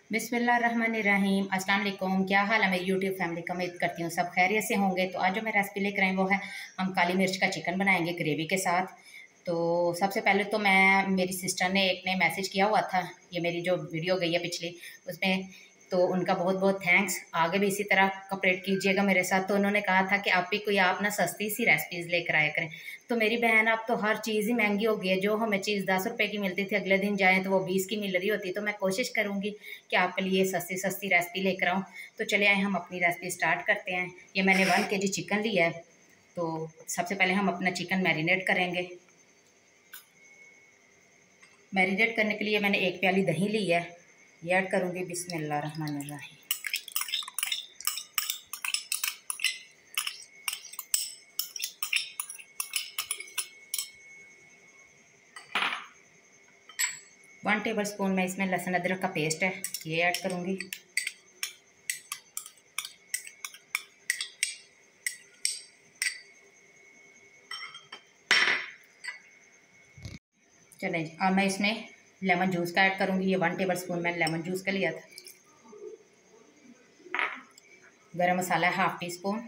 बिस्मिल्लाहिर्रहमानिर्रहीम। अस्सलाम वालेकुम। क्या हाल है मेरी यूट्यूब फैमिली का? उम्मीद करती हूँ सब खैरियत से होंगे। तो आज जो मैं रेसिपी लेकर आई वो है, हम काली मिर्च का चिकन बनाएंगे ग्रेवी के साथ। तो सबसे पहले तो मेरी सिस्टर ने एक ने मैसेज किया हुआ था, ये मेरी जो वीडियो गई है पिछली उसमें, तो उनका बहुत बहुत थैंक्स। आगे भी इसी तरह कॉपरेट कीजिएगा मेरे साथ। तो उन्होंने कहा था कि आप भी कोई आप ना सस्ती सी रेसिपीज़ लेकर आया करें। तो मेरी बहन, अब तो हर चीज़ ही महंगी हो गई है। जो हमें चीज़ 10 रुपए की मिलती थी, अगले दिन जाएँ तो वो 20 की मिल रही होती। तो मैं कोशिश करूँगी कि आपके लिए सस्ती सस्ती रेसिपी लेकर आऊँ। तो चलिए आए हम अपनी रेसिपी स्टार्ट करते हैं। ये मैंने 1 kg चिकन लिया है। तो सबसे पहले हम अपना चिकन मैरिनेट करेंगे। मैरिनेट करने के लिए मैंने 1 प्याली दही ली है, ये ऐड करूँगी। बिस्मिल्लाहिर्रहमानिर्रहीम। 1 टेबल स्पून में इसमें लहसुन अदरक का पेस्ट है, ये ऐड करूँगी। चलें, अब मैं इसमें लेमन जूस का ऐड करूँगी। ये 1 टेबल स्पून मैंने लेमन जूस का लिया था। गरम मसाला है 1/2 टीस्पून।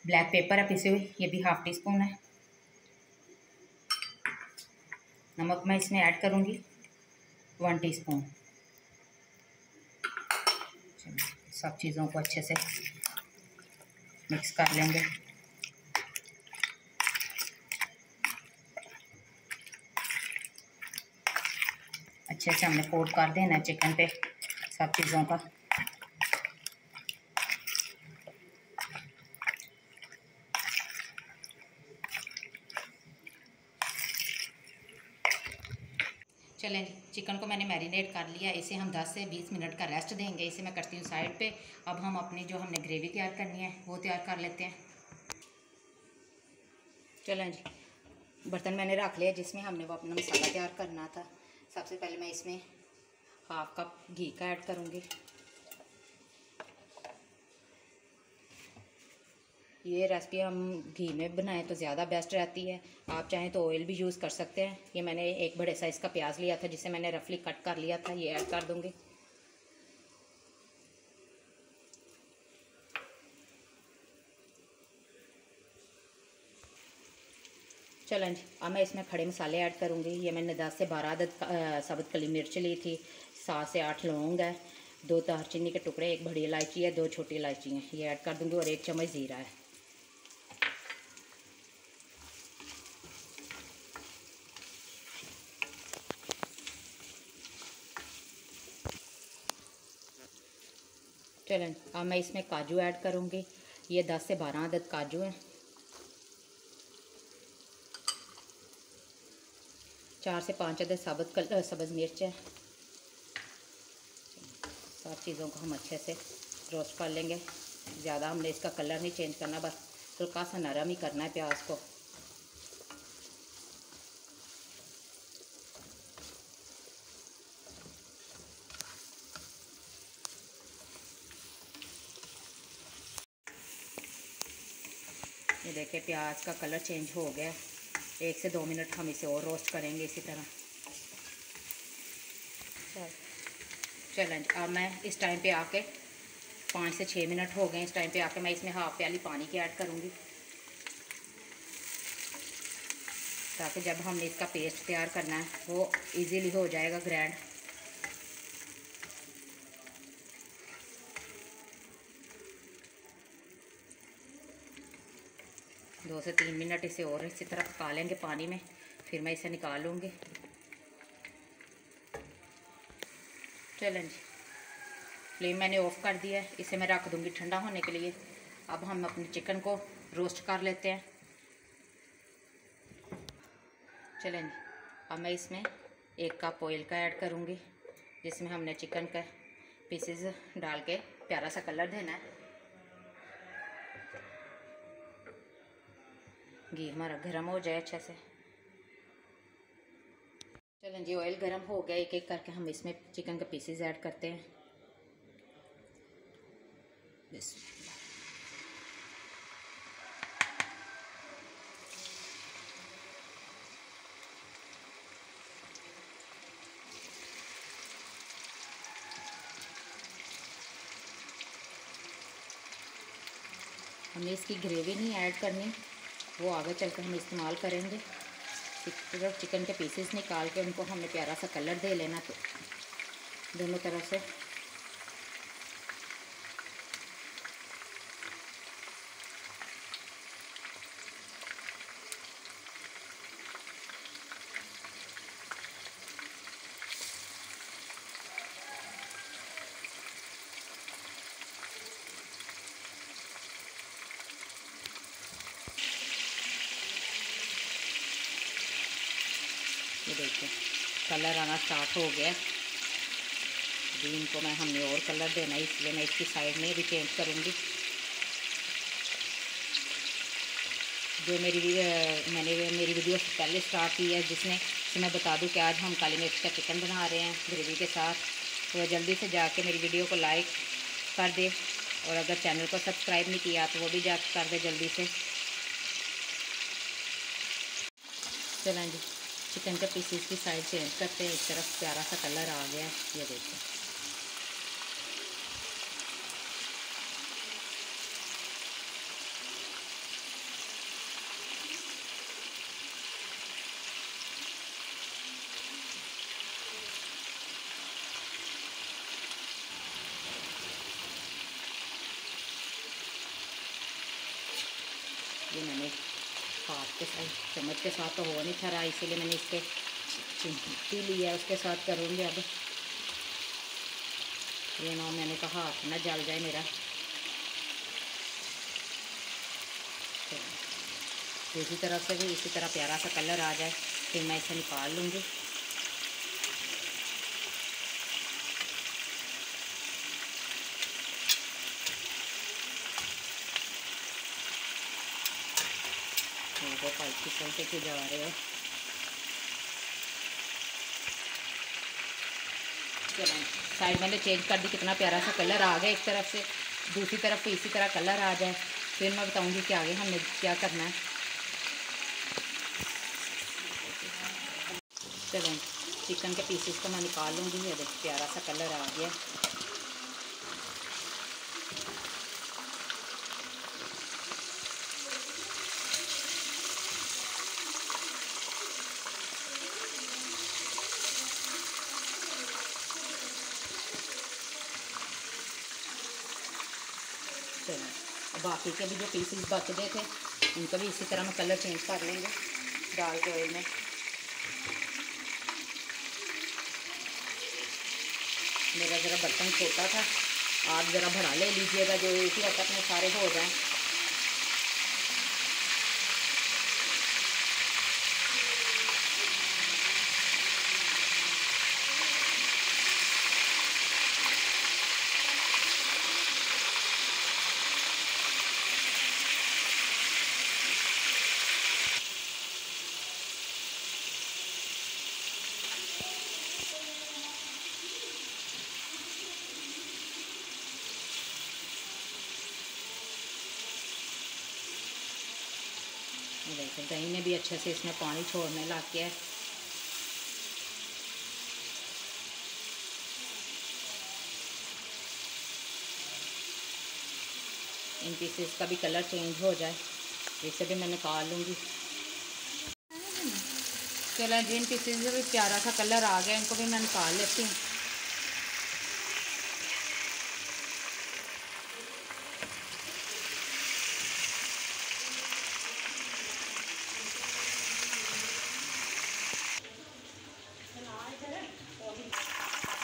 ब्लैक पेपर है पिसे हुई, ये भी 1/2 टीस्पून है। नमक मैं इसमें ऐड करूँगी 1 टीस्पून। सब चीज़ों को अच्छे से मिक्स कर लेंगे। अच्छे से हमने कोट कर देना है चिकन पे सब चीज़ों का। चलें, चिकन को मैंने मैरिनेट कर लिया। इसे हम 10 से 20 मिनट का रेस्ट देंगे। इसे मैं करती हूँ साइड पे। अब हम अपनी जो हमने ग्रेवी तैयार करनी है वो तैयार कर लेते हैं। चलें जी, बर्तन मैंने रख लिया जिसमें हमने वो अपना मसाला तैयार करना था। सबसे पहले मैं इसमें 1/2 कप घी का ऐड करूँगी। ये रेसिपी हम घी में बनाएं तो ज़्यादा बेस्ट रहती है। आप चाहें तो ऑयल भी यूज़ कर सकते हैं। ये मैंने एक बड़े साइज़ का प्याज लिया था जिसे मैंने रफली कट कर लिया था, ये ऐड कर दूँगी। चलें जी, अब मैं इसमें खड़े मसाले ऐड करूँगी। ये मैंने 10 से 12 अदद साबुत काली मिर्च ली थी, 7 से 8 लौंग है, 2 दालचीनी के टुकड़े, 1 बड़ी इलायची है, 2 छोटी इलायची हैं, ये ऐड कर दूँगी, और 1 चम्मच ज़ीरा है। चलें, अब मैं इसमें काजू ऐड करूँगी। ये 10 से 12 अदद काजू हैं, 4 से 5 अदद सब्ज़ मिर्च है। सब चीज़ों को हम अच्छे से रोस्ट कर लेंगे। ज़्यादा हमने इसका कलर नहीं चेंज करना, बस हल्का सा नरम ही करना है प्याज को। ये देखिए प्याज का कलर चेंज हो गया। 1 से 2 मिनट हम इसे और रोस्ट करेंगे इसी तरह। चलें, अब मैं इस टाइम पे आके 5 से 6 मिनट हो गए। इस टाइम पे आके मैं इसमें 1/2 प्याली पानी की ऐड करूँगी, ताकि जब हमने इसका पेस्ट तैयार करना है वो इजीली हो जाएगा ग्राइंड। दो से 3 मिनट इसे और इसी तरह पका लेंगे पानी में, फिर मैं इसे निकालूँगी। चलें जी, फ्लेम मैंने ऑफ़ कर दिया है। इसे मैं रख दूँगी ठंडा होने के लिए। अब हम अपने चिकन को रोस्ट कर लेते हैं। चलें जी, अब मैं इसमें 1 कप ऑयल का ऐड करूँगी, जिसमें हमने चिकन का पीसेस डाल के प्यारा सा कलर देना है। घी हमारा गर्म हो जाए अच्छे से। चलें जी, ऑयल गर्म हो गया। एक एक करके हम इसमें चिकन के पीसेस ऐड करते हैं। हमें इसकी ग्रेवी नहीं ऐड करनी, वो आगे चलकर हम इस्तेमाल करेंगे। सिर्फ चिकन के पीसेस निकाल के उनको हमने प्यारा सा कलर दे लेना, तो दोनों तरफ से। ये देखिए कलर आना स्टार्ट हो गया। अभी इनको हमने और कलर देना है, इसलिए मैं इसकी साइड में भी चेंज करूँगी। जो मैंने मेरी वीडियो पहले स्टार्ट की है, जिसने मैं बता दूं कि आज हम काली मिर्च का चिकन बना रहे हैं ग्रेवी के साथ, तो जल्दी से जाके मेरी वीडियो को लाइक कर दे, और अगर चैनल को सब्सक्राइब नहीं किया तो वो भी जाकर कर दे जल्दी से। चलें जी, चिकन के पीसेस की साइड चेंज करते हैं। एक तरफ प्यारा सा कलर आ गया, ये देखिए। ये मैंने हाथ के साथ, चम्मच के साथ तो हो नहीं था रहा, इसीलिए मैंने इसके चिमटी लिया, उसके साथ करूँगी। अब ये ना मैंने कहा हाथ ना जल जाए मेरा। दूसरी तरफ से भी इसी तरह प्यारा सा कलर आ जाए, फिर मैं इसे निकाल लूँगी। वो पाइप की चलते क्यों जा रहे हो। चलें, साइड मैंने चेंज कर दी, कितना प्यारा सा कलर आ गया एक तरफ से, दूसरी तरफ भी इसी तरह कलर आ जाए, फिर मैं बताऊंगी कि आगे हमने क्या करना है। चलें, चिकन के पीसेस को मैं निकाल लूँगी। ये देखिए प्यारा सा कलर आ गया। चलें, बाकी के भी जो पीसेस बच गए थे उनको भी इसी तरह मैं कलर चेंज कर लेंगे डाल के ऑयल में। मेरा ज़रा बर्तन छोटा था, आप ज़रा बढ़ा ले लीजिएगा, जो एक ही वक्त में सारे हो जाएं। देखो दही ने भी अच्छे से इसमें पानी छोड़ने लग गया है। इन पीसेस का भी कलर चेंज हो जाए, इसे भी मैं निकाल लूँगी। चलो जिन पीसेस में भी प्यारा सा कलर आ गया, इनको भी मैं निकाल लेती हूँ।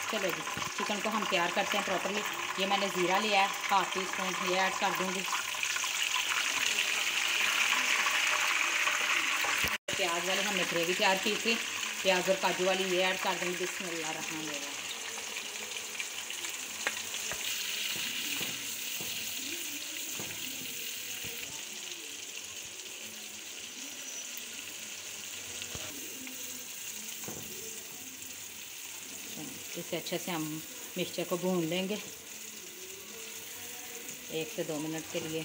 चलो जी, चिकन को हम तैयार करते हैं प्रॉपरली। ये मैंने ज़ीरा लिया है, हाफ टी स्पून ये ऐड कर दूँगी। प्याज वाली हमने ग्रेवी तैयार की थी, प्याज और काजू वाली ये ऐड कर देंगे। बिस्मिल्लाह रहमान रहीम। इसे अच्छे से हम मिक्सचर को भून लेंगे 1 से 2 मिनट के लिए,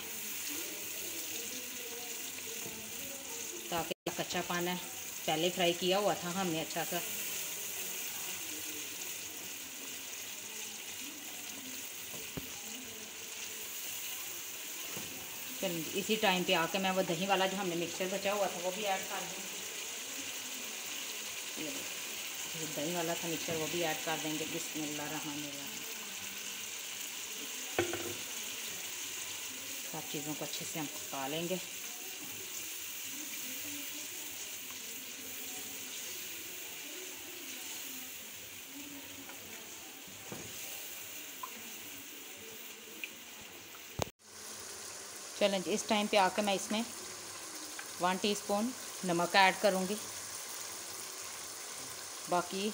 ताकि कच्चा पाना है, पहले फ्राई किया हुआ था हमने अच्छा सा। चलिए इसी टाइम पे आके मैं वो दही वाला जो हमने मिक्सचर बचा हुआ था वो भी ऐड कर दूँ। दही वाला था मिक्सचर वो भी ऐड कर देंगे। बिस्मिल्लाहिर्रहमानिर्रहीम। सब चीज़ों को अच्छे से हम पका लेंगे। चलें इस टाइम पे आके मैं इसमें 1 टीस्पून नमक ऐड करूँगी। बाकी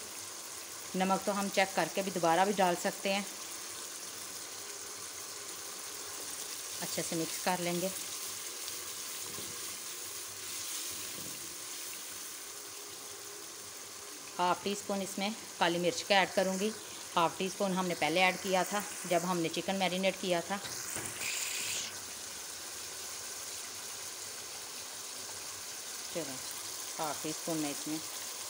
नमक तो हम चेक करके भी दोबारा भी डाल सकते हैं। अच्छे से मिक्स कर लेंगे। हाफ़ टी स्पून इसमें काली मिर्च का ऐड करूँगी। हाफ़ टी स्पून हमने पहले ऐड किया था जब हमने चिकन मैरिनेट किया था। चलो हाफ़ टी स्पून में इसमें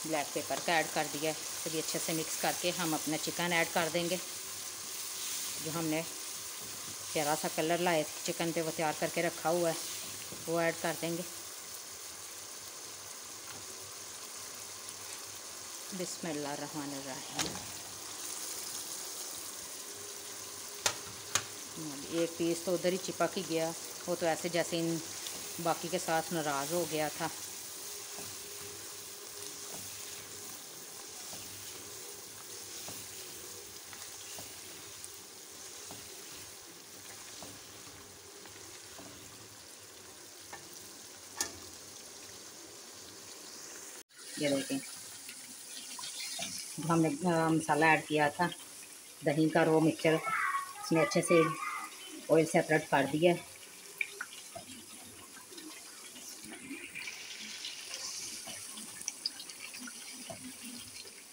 ब्लैक पेपर का ऐड कर दिया है। चलिए अच्छे से मिक्स करके हम अपना चिकन ऐड कर देंगे। जो हमने प्यारा सा कलर लाए थे चिकन पे वो तैयार करके रखा हुआ है वो ऐड कर देंगे। बिस्मिल्लाहिर्रहमानिर्रहीम। एक पीस तो उधर ही चिपक ही गया, वो तो ऐसे जैसे इन बाकी के साथ नाराज़ हो गया था। ये देखें हमने मसाला ऐड किया था दही का रो मिक्सचर, इसमें अच्छे से ऑयल सेपरेट कर दिया है।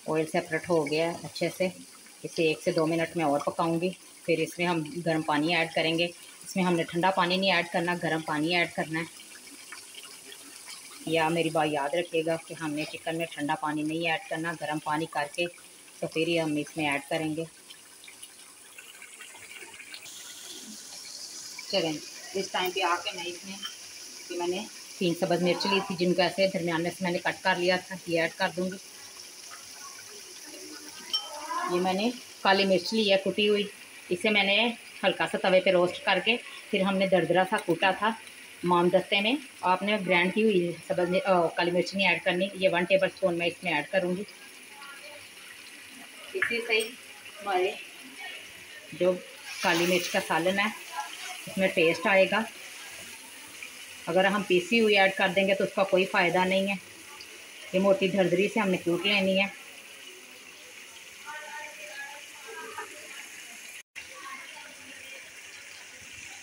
ऑयल सेपरेट हो गया है अच्छे से। इसे 1 से 2 मिनट में और पकाऊंगी। फिर इसमें हम गर्म पानी ऐड करेंगे। इसमें हमने ठंडा पानी नहीं ऐड करना, गर्म पानी ऐड करना है। या मेरी बात याद रखिएगा कि हमने चिकन में ठंडा पानी नहीं ऐड करना, गर्म पानी करके तो फिर ही हम इसमें ऐड करेंगे। चलें इस टाइम पे आके मैं इसमें कि मैंने 3 सब्ज़ मिर्च ली थी जिनको ऐसे दरमियान में से मैंने कट कर लिया था, ये ऐड कर दूँगी। ये मैंने काली मिर्च ली है कुटी हुई, इसे मैंने हल्का सा तवे पे रोस्ट करके फिर हमने दरदरा सा कूटा था माम दस्ते में। आपने ग्राइंड की हुई सब्ज़ काली मिर्च नहीं ऐड करनी। ये 1 टेबल स्पून मैं इसमें ऐड करूँगी। इसी से ही हमारे जो काली मिर्च का सालन है इसमें टेस्ट आएगा। अगर हम पीसी हुई ऐड कर देंगे तो उसका कोई फ़ायदा नहीं है। ये मोटी दरदरी से हमने कूट लेनी है।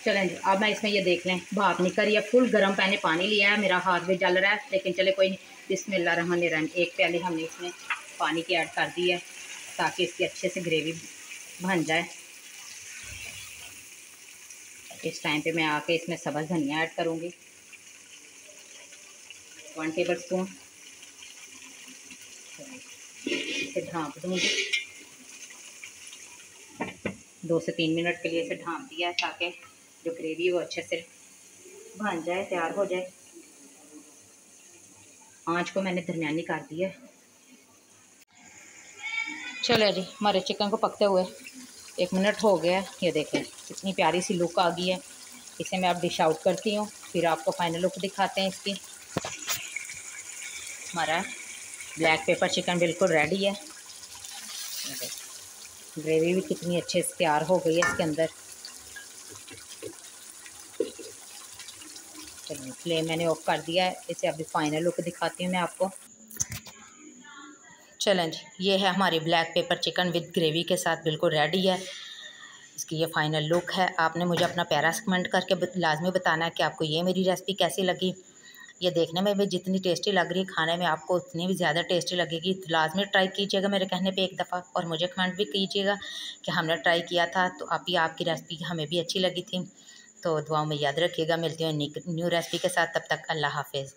चलें जी अब मैं इसमें ये देख लें भाप निकल रही है। फुल गर्म मैंने पानी लिया है, मेरा हाथ भी जल रहा है लेकिन चले कोई नहीं। बिस्मिल्लाहिर्रहमानिर्रहीम। 1 प्याली हमने इसमें पानी की ऐड कर दी है ताकि इसकी अच्छे से ग्रेवी बन जाए। इस टाइम पे मैं आके इसमें सब्ज़ धनिया ऐड करूँगी 1 टेबल स्पून। इसे ढाँप दूँगी 2 से 3 मिनट के लिए इसे ढाँप दिया है ताकि जो ग्रेवी है वो अच्छे से बन जाए, तैयार हो जाए। आँच को मैंने दरमियानी कर दिया है। चलो जी हमारे चिकन को पकते हुए 1 मिनट हो गया है। ये देखें इतनी प्यारी सी लुक आ गई है। इसे मैं अब डिश आउट करती हूँ, फिर आपको फाइनल लुक दिखाते हैं इसकी। हमारा ब्लैक पेपर चिकन बिल्कुल रेडी है। ग्रेवी भी कितनी अच्छे से तैयार हो गई है इसके अंदर। चलिए फ्लेम मैंने ऑफ कर दिया है। इसे अभी फाइनल लुक दिखाती हूँ मैं आपको। चलें जी ये है हमारी black pepper chicken with gravy के साथ बिल्कुल रेडी है। इसकी ये फ़ाइनल लुक है। आपने मुझे अपना प्यारा कमेंट करके लाजमी बताना है कि आपको ये मेरी रेसिपी कैसी लगी। ये देखने में भी जितनी टेस्टी लग रही है खाने में आपको उतनी भी ज़्यादा टेस्टी लगेगी। तो लाजमी ट्राई कीजिएगा मेरे कहने पे एक दफ़ा, और मुझे कमेंट भी कीजिएगा कि हमने ट्राई किया था तो आपकी रेसिपी हमें भी अच्छी लगी थी। तो दुआओं में याद रखिएगा। मिलती हूँ न्यू रेसिपी के साथ, तब तक अल्लाह हाफिज़।